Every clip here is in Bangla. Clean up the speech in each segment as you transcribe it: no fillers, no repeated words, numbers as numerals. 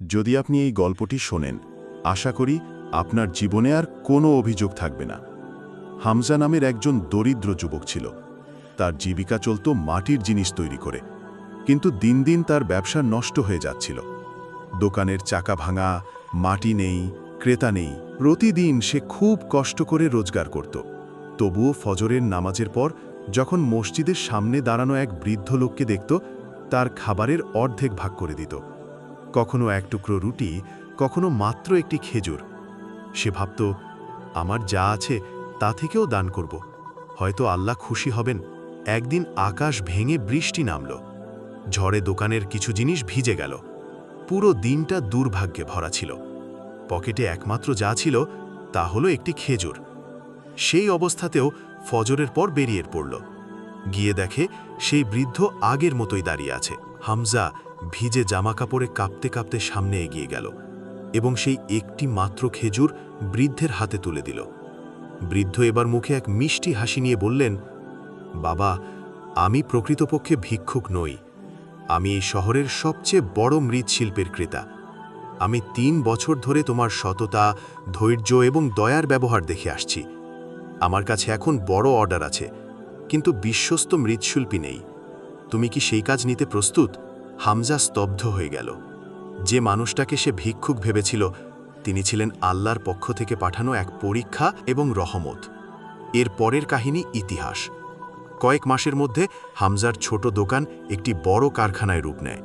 যদি আপনি এই গল্পটি শোনেন, আশা করি আপনার জীবনে আর কোনো অভিযোগ থাকবে না। হামজা নামের একজন দরিদ্র যুবক ছিল। তার জীবিকা চলত মাটির জিনিস তৈরি করে, কিন্তু দিন দিন তার ব্যবসা নষ্ট হয়ে যাচ্ছিল। দোকানের চাকা ভাঙা, মাটি নেই, ক্রেতা নেই। প্রতিদিন সে খুব কষ্ট করে রোজগার করত। তবুও ফজরের নামাজের পর যখন মসজিদের সামনে দাঁড়ানো এক বৃদ্ধ লোককে দেখত, তার খাবারের অর্ধেক ভাগ করে দিত। কখনো এক টুকরো রুটি, কখনো মাত্র একটি খেজুর। সে ভাবত, আমার যা আছে তা থেকেও দান করব, হয়তো আল্লাহ খুশি হবেন। একদিন আকাশ ভেঙে বৃষ্টি নামল। ঝড়ে দোকানের কিছু জিনিস ভিজে গেল। পুরো দিনটা দুর্ভাগ্যে ভরা ছিল। পকেটে একমাত্র যা ছিল তা হলো একটি খেজুর। সেই অবস্থাতেও ফজরের পর বেরিয়ে পড়ল। গিয়ে দেখে সেই বৃদ্ধ আগের মতোই দাঁড়িয়ে আছে। হামজা ভিজে জামাকাপড়ে কাঁপতে কাঁপতে সামনে এগিয়ে গেল এবং সেই একটি মাত্র খেজুর বৃদ্ধের হাতে তুলে দিল। বৃদ্ধ এবার মুখে এক মিষ্টি হাসি নিয়ে বললেন, বাবা, আমি প্রকৃতপক্ষে ভিক্ষুক নই। আমি এই শহরের সবচেয়ে বড় মৃৎশিল্পের ক্রেতা। আমি ৩ বছর ধরে তোমার সততা, ধৈর্য এবং দয়ার ব্যবহার দেখে আসছি। আমার কাছে এখন বড় অর্ডার আছে, কিন্তু বিশ্বস্ত মৃৎশিল্পী নেই। তুমি কি সেই কাজ নিতে প্রস্তুত? হামজা স্তব্ধ হয়ে গেল। যে মানুষটাকে সে ভিক্ষুক ভেবেছিল, তিনি ছিলেন আল্লাহর পক্ষ থেকে পাঠানো এক পরীক্ষা এবং রহমত। এর পরের কাহিনী ইতিহাস। কয়েক মাসের মধ্যে হামজার ছোট দোকান একটি বড় কারখানায় রূপ নেয়।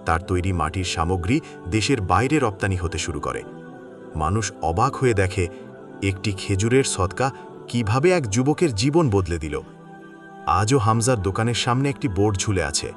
তার তৈরি মাটির সামগ্রী দেশের বাইরে রপ্তানি হতে শুরু করে। মানুষ অবাক হয়ে দেখে একটি খেজুরের সদকা কিভাবে এক যুবকের জীবন বদলে দিল। আজও হামজার দোকানের সামনে একটি বোর্ড ঝুলে আছে,